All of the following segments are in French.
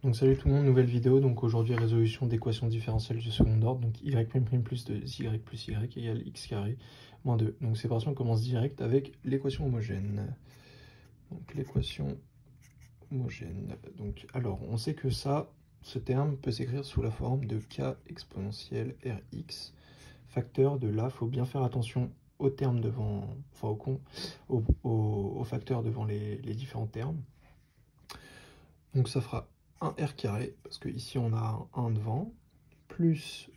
Donc salut tout le monde, nouvelle vidéo. Donc aujourd'hui résolution d'équation différentielle du second ordre. Donc y' plus 2y plus y égale x carré moins 2. Donc c'est parti, on commence direct avec l'équation homogène. Donc l'équation homogène. Donc alors on sait que ce terme peut s'écrire sous la forme de k exponentielle rx, facteur de là. Faut bien faire attention au terme devant, enfin au facteur devant les différents termes. Donc ça fera 1r carré, parce que ici on a un 1 devant, plus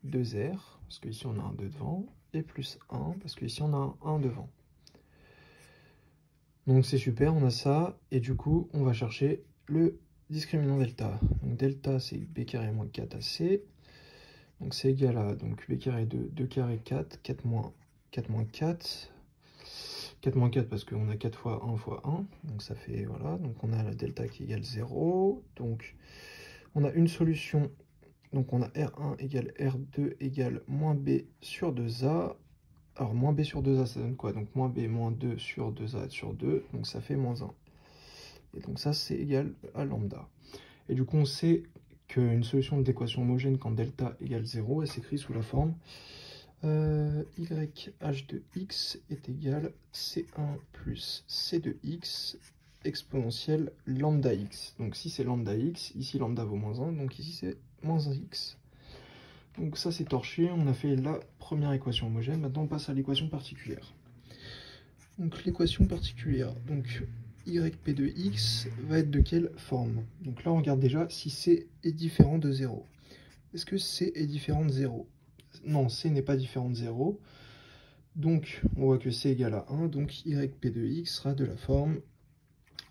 2r, parce que ici on a un 2 devant, et plus 1, parce que ici on a un 1 devant. Donc c'est super, on a ça, et du coup on va chercher le discriminant delta. Donc delta c'est b carré moins 4ac, donc c'est égal à donc b carré de 2 carré 4, 4 moins 4 moins 4, 4 moins 4 parce qu'on a 4 fois 1 fois 1, donc ça fait, voilà, donc on a la delta qui égale 0, donc on a une solution, donc on a R1 égale R2 égale moins B sur 2A, alors moins B sur 2A ça donne quoi? Donc moins B moins 2 sur 2A sur 2, donc ça fait moins 1, et donc ça c'est égal à lambda. Et du coup on sait qu'une solution d'équation homogène quand delta égale 0, elle s'écrit sous la forme YH de x est égal C1 plus C de x exponentielle lambda x. Donc si c'est lambda x, ici lambda vaut moins 1, donc ici c'est moins x. Donc ça c'est torché, on a fait la première équation homogène, maintenant on passe à l'équation particulière. Donc l'équation particulière, donc yp de x va être de quelle forme? Donc là on regarde déjà si c est différent de 0. Est-ce que c est différent de 0? Non, c n'est pas différent de 0. Donc, on voit que c égale à 1. Donc, yp de x sera de la forme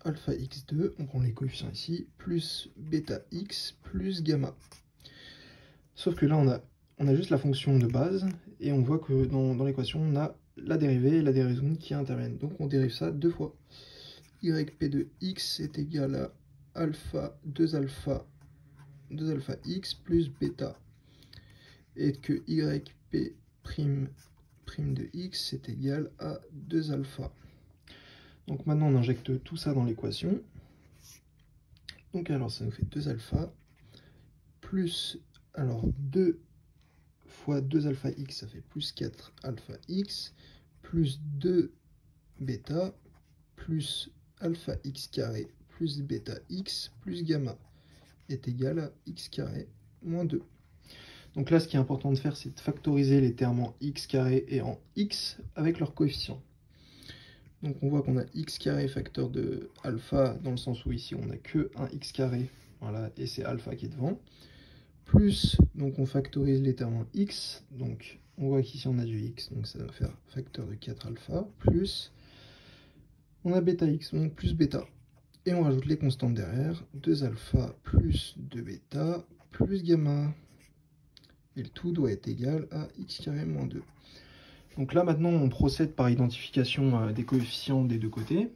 alpha x2, on prend les coefficients ici, plus bêta x plus gamma. Sauf que là, on a juste la fonction de base, et on voit que dans l'équation, on a la dérivée et la dérision qui interviennent. Donc, on dérive ça deux fois. Yp de x est égal à alpha 2 alpha x plus bêta, et que yp prime de x est égal à 2 alpha. Donc maintenant on injecte tout ça dans l'équation. Donc alors ça nous fait 2 alpha plus, alors 2 fois 2 alpha x, ça fait plus 4 alpha x, plus 2 bêta, plus alpha x carré, plus bêta x, plus gamma, est égal à x carré moins 2. Donc là, ce qui est important de faire, c'est de factoriser les termes en x carré et en x avec leurs coefficients. Donc on voit qu'on a x carré facteur de alpha, dans le sens où ici on n'a que un x carré, voilà, et c'est alpha qui est devant. Plus, donc on factorise les termes en x, donc on voit qu'ici on a du x, donc ça va faire facteur de 4 alpha, plus, on a bêta x, donc plus bêta. Et on rajoute les constantes derrière, 2 alpha plus 2 bêta plus gamma. Et le tout doit être égal à x carré moins 2. Donc là maintenant on procède par identification des coefficients des deux côtés.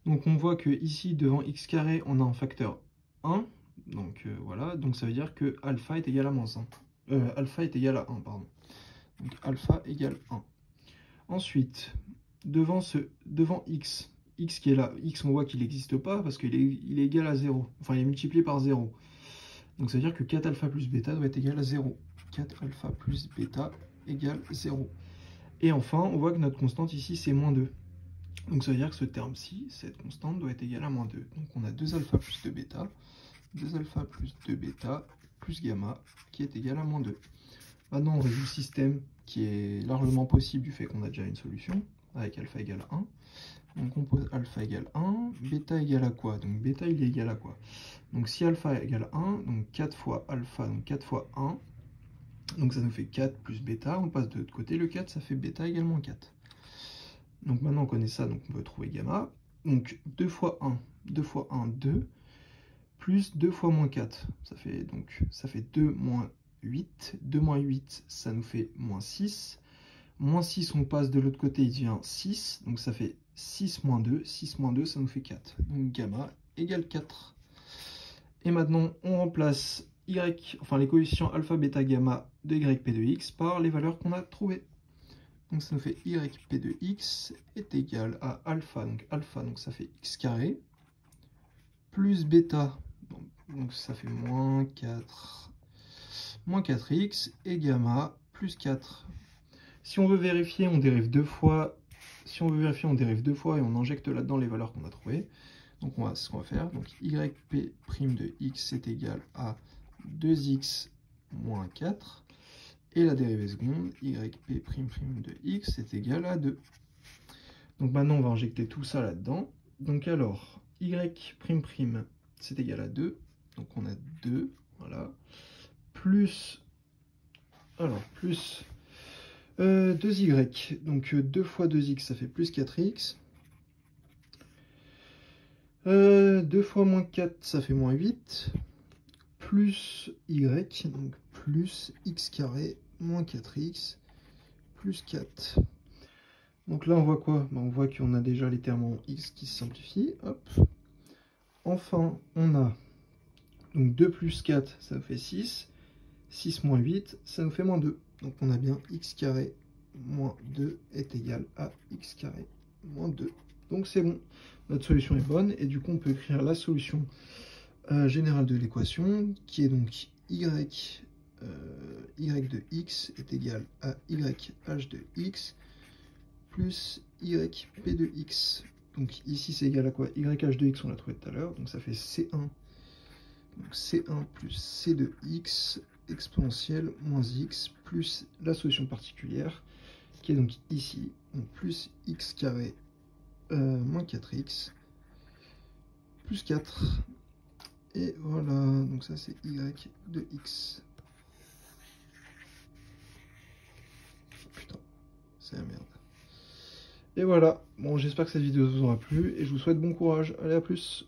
Donc on voit que ici devant x carré on a un facteur 1. Donc voilà, donc ça veut dire que alpha est égal à moins 1. Alpha est égal à 1, pardon. Donc alpha égale 1. Ensuite, devant x qui est là, x on voit qu'il n'existe pas parce qu'il est égal à 0. Enfin il est multiplié par 0. Donc ça veut dire que 4 alpha plus bêta doit être égal à 0. 4 alpha plus bêta égale 0. Et enfin, on voit que notre constante ici, c'est moins 2. Donc ça veut dire que ce terme-ci, cette constante, doit être égale à moins 2. Donc on a 2 alpha plus 2 bêta, 2 alpha plus 2 bêta, plus gamma, qui est égal à moins 2. Maintenant, on résout le système qui est largement possible du fait qu'on a déjà une solution, avec alpha égale 1. Donc on pose alpha égale 1, bêta égale à quoi? Donc bêta il est égal à quoi? Donc si alpha égale 1, donc 4 fois alpha, donc 4 fois 1, donc ça nous fait 4 plus bêta, on passe de l'autre côté, le 4 ça fait bêta égale moins 4. Donc maintenant on connaît ça, donc on peut trouver gamma. Donc 2 fois 1, 2 fois 1, 2, plus 2 fois moins 4, ça fait 2 moins 8, 2 moins 8 ça nous fait moins 6. Moins 6, on passe de l'autre côté, il devient 6, donc ça fait 6 moins 2, 6 moins 2, ça nous fait 4. Donc gamma égale 4. Et maintenant, on remplace les coefficients alpha, bêta, gamma de yp de x par les valeurs qu'on a trouvées. Donc ça nous fait yp de x est égal à alpha, donc ça fait x carré, plus bêta, donc ça fait moins 4x, et gamma plus 4. Si on veut vérifier, on dérive deux fois. Si on veut vérifier, on dérive deux fois et on injecte là-dedans les valeurs qu'on a trouvées. Donc c'est ce qu'on va faire. Donc yp' de x est égal à 2x moins 4. Et la dérivée seconde, yp' de x est égal à 2. Donc maintenant, on va injecter tout ça là-dedans. Donc alors, y'' c'est égal à 2. Donc on a 2, voilà. Plus 2y. Donc 2 fois 2x, ça fait plus 4x. 2 fois moins 4, ça fait moins 8. Plus y, donc plus x carré moins 4x plus 4. Donc là, on voit quoi? On voit qu'on a déjà les termes en x qui se simplifient. Hop. Enfin, on a donc 2 plus 4, ça nous fait 6. 6 moins 8, ça nous fait moins 2. Donc on a bien x carré moins 2 est égal à x carré moins 2. Donc c'est bon, notre solution est bonne. Et du coup, on peut écrire la solution générale de l'équation, qui est donc y de x est égal à yh de x plus yp de x. Donc ici, c'est égal à quoi? Yh de x, on l'a trouvé tout à l'heure. Donc ça fait C1. Donc C1 plus C de x exponentielle moins x plus la solution particulière, qui est donc ici, donc plus x carré moins 4x plus 4. Et voilà, donc ça c'est y de x. Putain, c'est la merde. Et voilà, bon, j'espère que cette vidéo vous aura plu et je vous souhaite bon courage. Allez, à plus.